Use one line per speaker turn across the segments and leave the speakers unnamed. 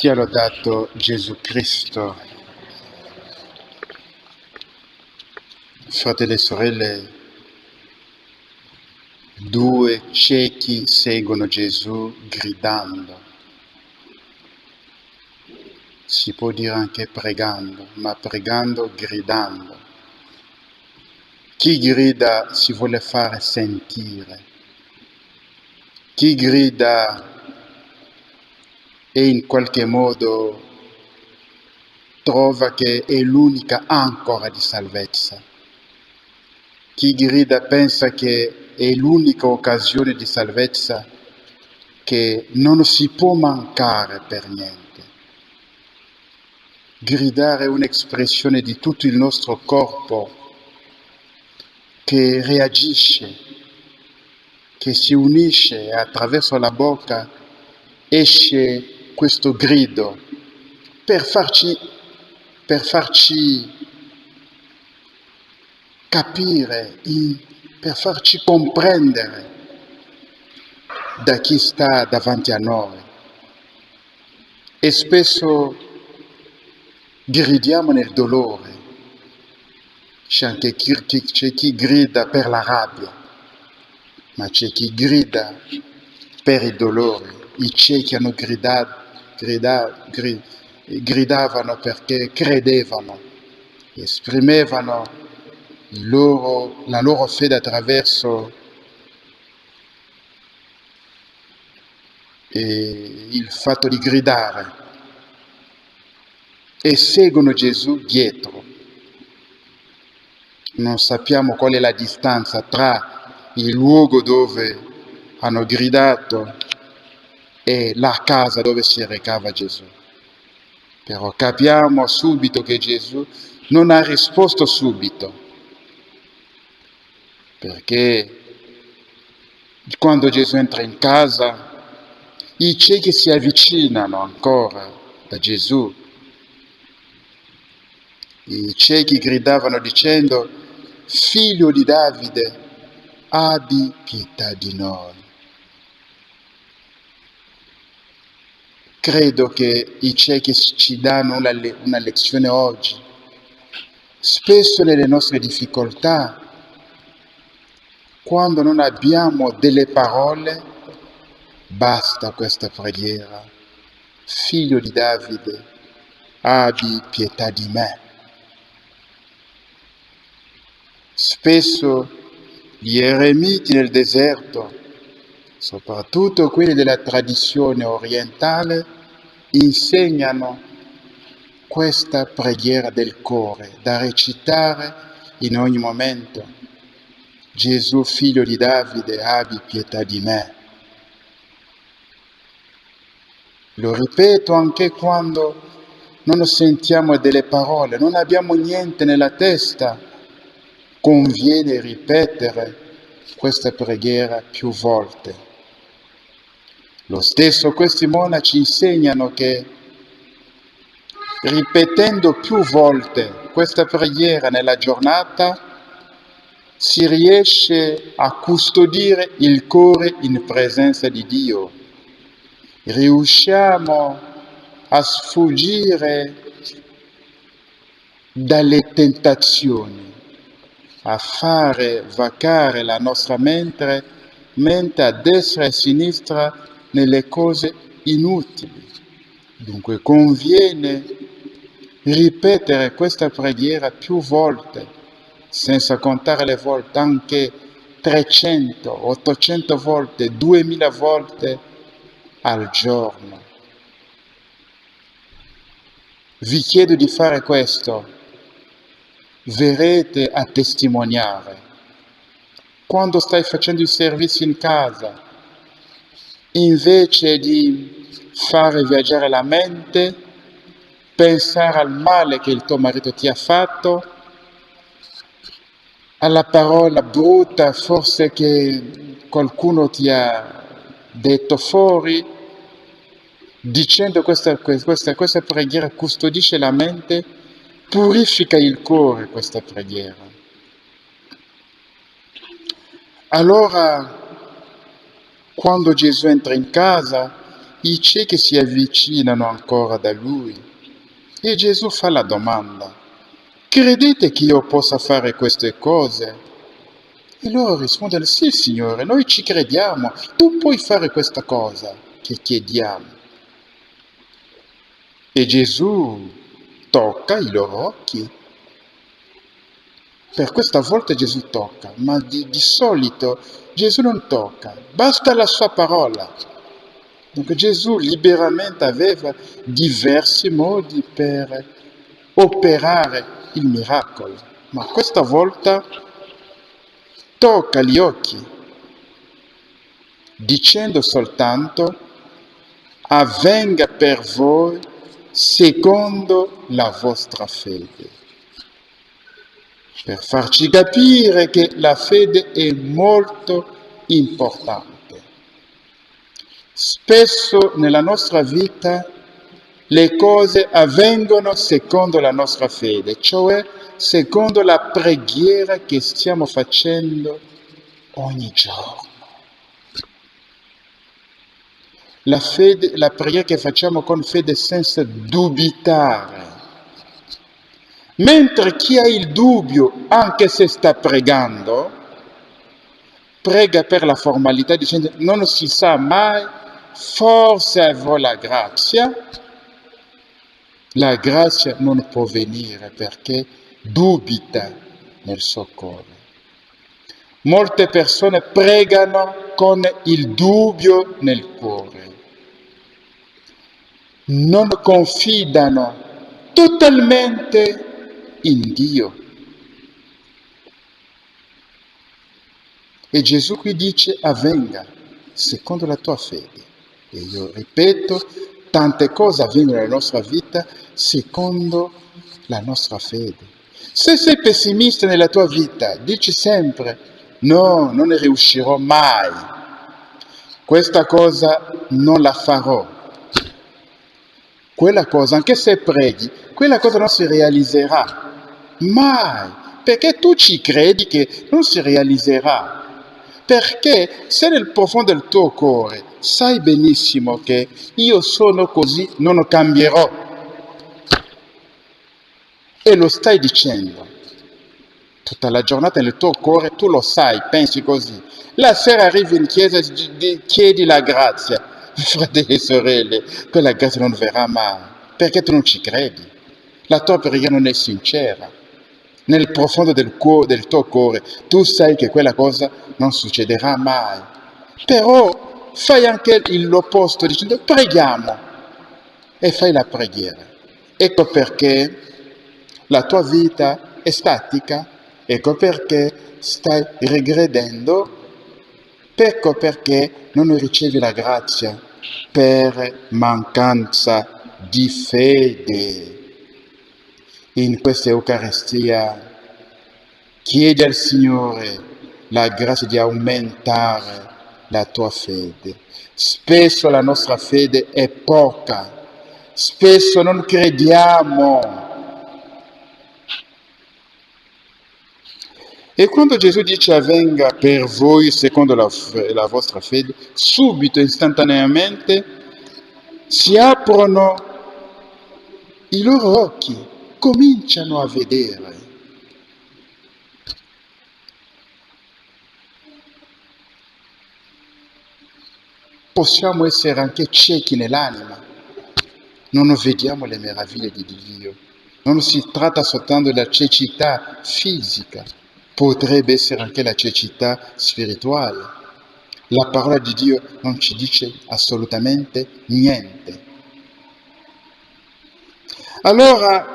Sia lodato Gesù Cristo. Fratelli e sorelle, due ciechi seguono Gesù gridando. Si può dire anche pregando, ma pregando, gridando. Chi grida si vuole fare sentire. Chi grida e in qualche modo trova che è l'unica ancora di salvezza. Chi grida pensa che è l'unica occasione di salvezza che non si può mancare per niente. Gridare è un'espressione di tutto il nostro corpo che reagisce, che si unisce e attraverso la bocca esce questo grido per farci capire, per farci comprendere da chi sta davanti a noi. E spesso gridiamo nel dolore. C'è chi grida per la rabbia, ma c'è chi grida per il dolore. I ciechi hanno gridavano perché credevano, esprimevano la loro fede attraverso il fatto di gridare e seguono Gesù dietro. Non sappiamo qual è la distanza tra il luogo dove hanno gridato e la casa dove si recava Gesù. Però capiamo subito che Gesù non ha risposto subito, perché quando Gesù entra in casa, i ciechi si avvicinano ancora da Gesù. I ciechi gridavano dicendo: «Figlio di Davide, abbi pietà di noi». Credo che i ciechi ci danno una lezione oggi. Spesso nelle nostre difficoltà, quando non abbiamo delle parole, basta questa preghiera: «Figlio di Davide, abbi pietà di me». Spesso gli eremiti nel deserto, soprattutto quelli della tradizione orientale, insegnano questa preghiera del cuore da recitare in ogni momento: «Gesù, figlio di Davide, abbi pietà di me». Lo ripeto anche quando non sentiamo delle parole, non abbiamo niente nella testa. Conviene ripetere questa preghiera più volte. Lo stesso questi monaci insegnano che ripetendo più volte questa preghiera nella giornata si riesce a custodire il cuore in presenza di Dio. Riusciamo a sfuggire dalle tentazioni, a fare vacare la nostra mente a destra e a sinistra nelle cose inutili. Dunque conviene ripetere questa preghiera più volte, senza contare le volte, anche 300, 800 volte, 2000 volte al giorno. Vi chiedo di fare questo. Verrete a testimoniare. Quando stai facendo il servizio in casa, invece di fare viaggiare la mente, pensare al male che il tuo marito ti ha fatto, alla parola brutta forse che qualcuno ti ha detto fuori, dicendo questa preghiera custodisce la mente, purifica il cuore questa preghiera. Allora, quando Gesù entra in casa, i ciechi si avvicinano ancora da lui e Gesù fa la domanda: credete che io possa fare queste cose? E loro rispondono: sì, Signore, noi ci crediamo, tu puoi fare questa cosa che chiediamo. E Gesù tocca i loro occhi. Per questa volta Gesù tocca, ma di solito Gesù non tocca, basta la sua parola. Dunque Gesù liberamente aveva diversi modi per operare il miracolo, ma questa volta tocca gli occhi, dicendo soltanto: avvenga per voi secondo la vostra fede. Per farci capire che la fede è molto importante. Spesso nella nostra vita le cose avvengono secondo la nostra fede, cioè secondo la preghiera che stiamo facendo ogni giorno. La preghiera che facciamo con fede senza dubitare. Mentre chi ha il dubbio, anche se sta pregando, prega per la formalità dicendo: non si sa mai, forse avrò la grazia. La grazia non può venire perché dubita nel suo cuore. Molte persone pregano con il dubbio nel cuore. Non confidano totalmente in Dio. E Gesù qui dice: avvenga secondo la tua fede. E io ripeto, tante cose avvengono nella nostra vita secondo la nostra fede. Se sei pessimista nella tua vita, dici sempre: no, non ne riuscirò mai. Questa cosa non la farò. Quella cosa, anche se preghi, quella cosa non si realizzerà mai, perché tu ci credi che non si realizzerà. Perché se nel profondo del tuo cuore sai benissimo che io sono così, non cambierò, e lo stai dicendo tutta la giornata nel tuo cuore, tu lo sai, pensi così. La sera arrivi in chiesa e chiedi la grazia. Fratelli e sorelle, quella grazia non verrà mai, perché tu non ci credi. La tua preghiera non è sincera. Nel profondo del tuo cuore, tu sai che quella cosa non succederà mai. Però fai anche l'opposto, dicendo: preghiamo, e fai la preghiera. Ecco perché la tua vita è statica, ecco perché stai regredendo, ecco perché non ricevi la grazia per mancanza di fede. In questa Eucaristia chiedi al Signore la grazia di aumentare la tua fede. Spesso la nostra fede è poca, spesso non crediamo. E quando Gesù dice avvenga per voi secondo la vostra fede, subito, istantaneamente, si aprono i loro occhi, cominciano a vedere. Possiamo essere anche ciechi nell'anima, non vediamo le meraviglie di Dio. Non si tratta soltanto della cecità fisica, potrebbe essere anche la cecità spirituale. La parola di Dio non ci dice assolutamente niente. Allora,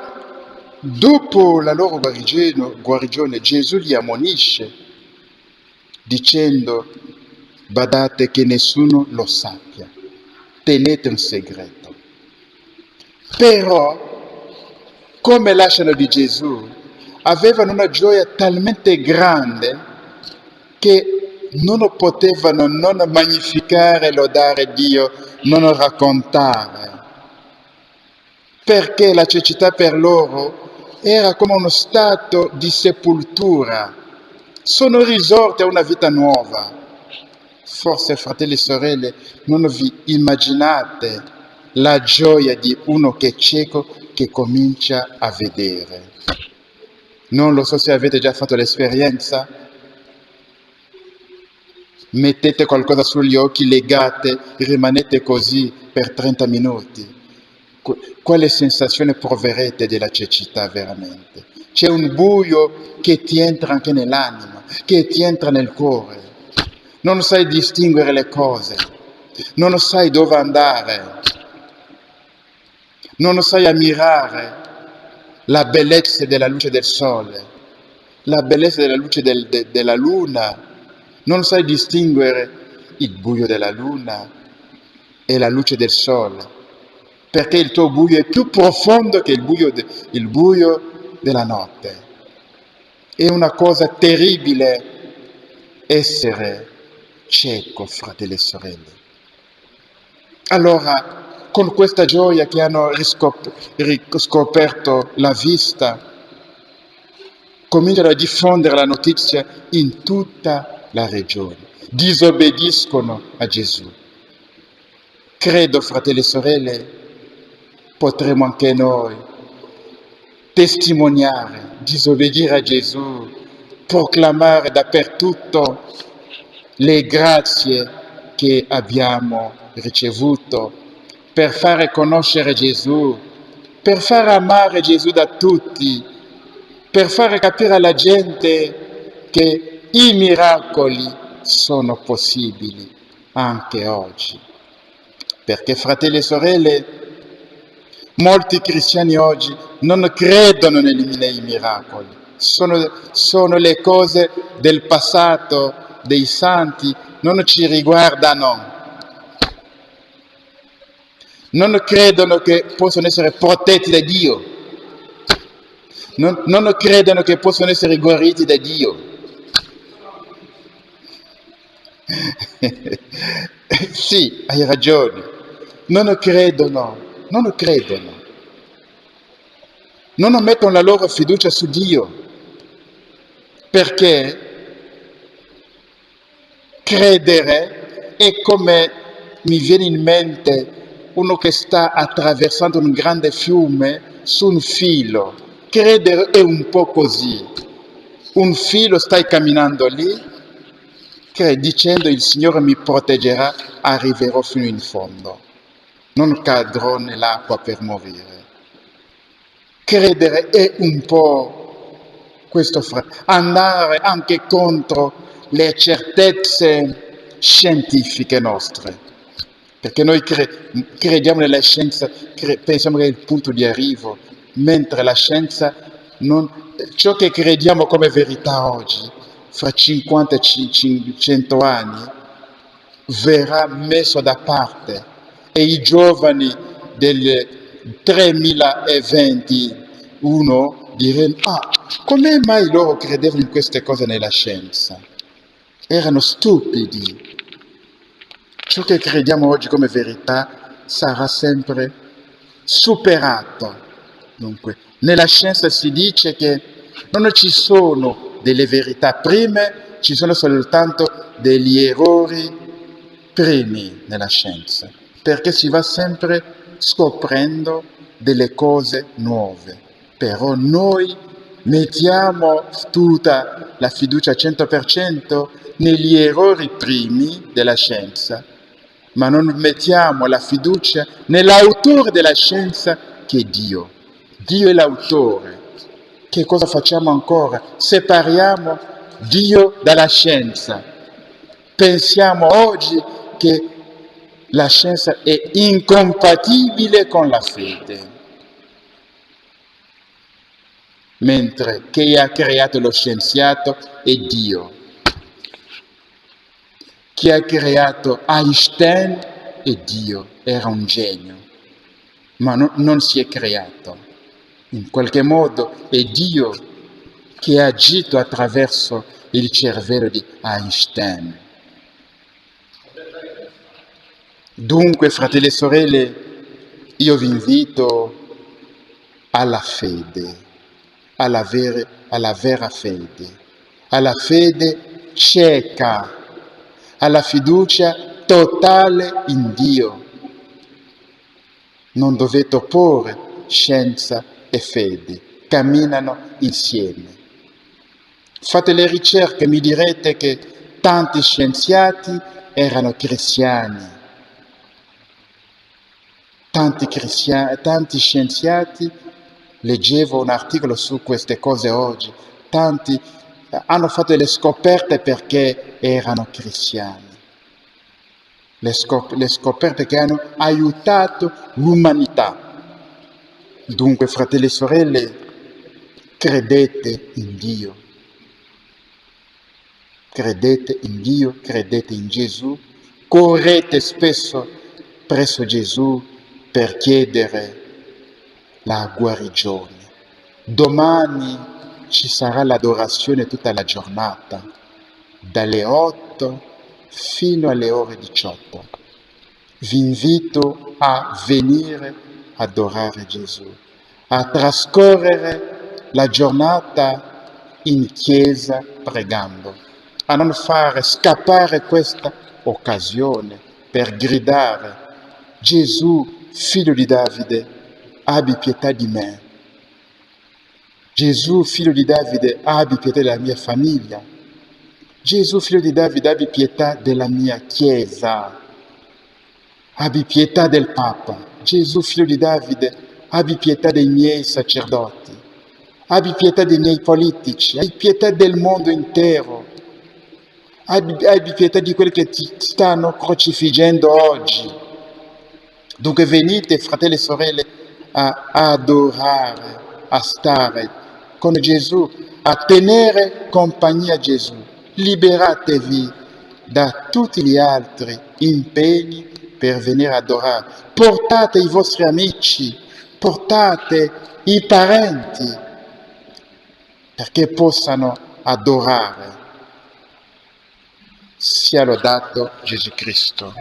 dopo la loro guarigione, Gesù li ammonisce dicendo: badate che nessuno lo sappia, tenete un segreto. Però, come lasciano di Gesù, avevano una gioia talmente grande che non potevano non magnificare e lodare Dio, non raccontare. Perché la cecità per loro era come uno stato di sepoltura. Sono risorti a una vita nuova. Forse, fratelli e sorelle, non vi immaginate la gioia di uno che è cieco che comincia a vedere. Non lo so se avete già fatto l'esperienza. Mettete qualcosa sugli occhi, legate, rimanete così per 30 minuti. Quale sensazione proverete della cecità veramente? C'è un buio che ti entra anche nell'anima, che ti entra nel cuore. Non sai distinguere le cose, non sai dove andare, non sai ammirare la bellezza della luce del sole, la bellezza della luce della luna, non sai distinguere il buio della luna e la luce del sole, perché il tuo buio è più profondo che il buio della notte. È una cosa terribile essere cieco, fratelli e sorelle. Allora, con questa gioia che hanno riscoperto la vista, cominciano a diffondere la notizia in tutta la regione. Disobbediscono a Gesù. Credo, fratelli e sorelle, potremo anche noi testimoniare, disobbedire a Gesù, proclamare dappertutto le grazie che abbiamo ricevuto per fare conoscere Gesù, per far amare Gesù da tutti, per fare capire alla gente che i miracoli sono possibili anche oggi. Perché, fratelli e sorelle, molti cristiani oggi non credono nei miracoli, sono le cose del passato, dei santi, non ci riguardano. Non credono che possono essere protetti da Dio, non credono che possono essere guariti da Dio. Sì, hai ragione, non credono, non mettono la loro fiducia su Dio, perché credere è come mi viene in mente uno che sta attraversando un grande fiume su un filo. Credere è un po' così. Un filo, stai camminando lì, dicendo il Signore mi proteggerà, arriverò fino in fondo. Non cadrò nell'acqua per morire. Credere è un po' questo, andare anche contro le certezze scientifiche nostre, perché noi crediamo nella scienza, pensiamo che è il punto di arrivo, mentre la scienza, ciò che crediamo come verità oggi, fra 50 e 100 anni, verrà messo da parte e i giovani del 3021 diranno: come mai loro credevano in queste cose nella scienza? Erano stupidi. Ciò che crediamo oggi come verità sarà sempre superato. Dunque, nella scienza si dice che non ci sono delle verità prime, ci sono soltanto degli errori primi nella scienza, perché si va sempre scoprendo delle cose nuove. Però noi mettiamo tutta la fiducia al 100% negli errori primi della scienza, ma non mettiamo la fiducia nell'autore della scienza che è Dio. Dio è l'autore. Che cosa facciamo ancora? Separiamo Dio dalla scienza. Pensiamo oggi che la scienza è incompatibile con la fede, mentre chi ha creato lo scienziato è Dio. Chi ha creato Einstein è Dio, era un genio, ma non si è creato. In qualche modo è Dio che ha agito attraverso il cervello di Einstein. Dunque, fratelli e sorelle, io vi invito alla fede, alla vera fede, alla fede cieca, alla fiducia totale in Dio. Non dovete opporre scienza e fede, camminano insieme. Fate le ricerche, mi direte che tanti scienziati erano cristiani. Tanti scienziati, leggevo un articolo su queste cose oggi, tanti hanno fatto delle scoperte perché erano cristiani. Le scoperte che hanno aiutato l'umanità. Dunque, fratelli e sorelle, credete in Dio. Credete in Dio, credete in Gesù, correte spesso presso Gesù per chiedere la guarigione. Domani ci sarà l'adorazione tutta la giornata, dalle 8 fino alle ore 18. Vi invito a venire adorare Gesù, a trascorrere la giornata in chiesa pregando, a non fare scappare questa occasione per gridare: Gesù, figlio di Davide, abbi pietà di me. Gesù, figlio di Davide, abbi pietà della mia famiglia. Gesù, figlio di Davide, abbi pietà della mia chiesa. Abbi pietà del Papa. Gesù, figlio di Davide, abbi pietà dei miei sacerdoti. Abbi pietà dei miei politici. Abbi pietà del mondo intero. Abbi pietà di quelli che ti stanno crocifiggendo oggi. Dunque venite, fratelli e sorelle, a adorare, a stare con Gesù, a tenere compagnia a Gesù. Liberatevi da tutti gli altri impegni per venire ad adorare. Portate i vostri amici, portate i parenti, perché possano adorare. Sia lodato Gesù Cristo.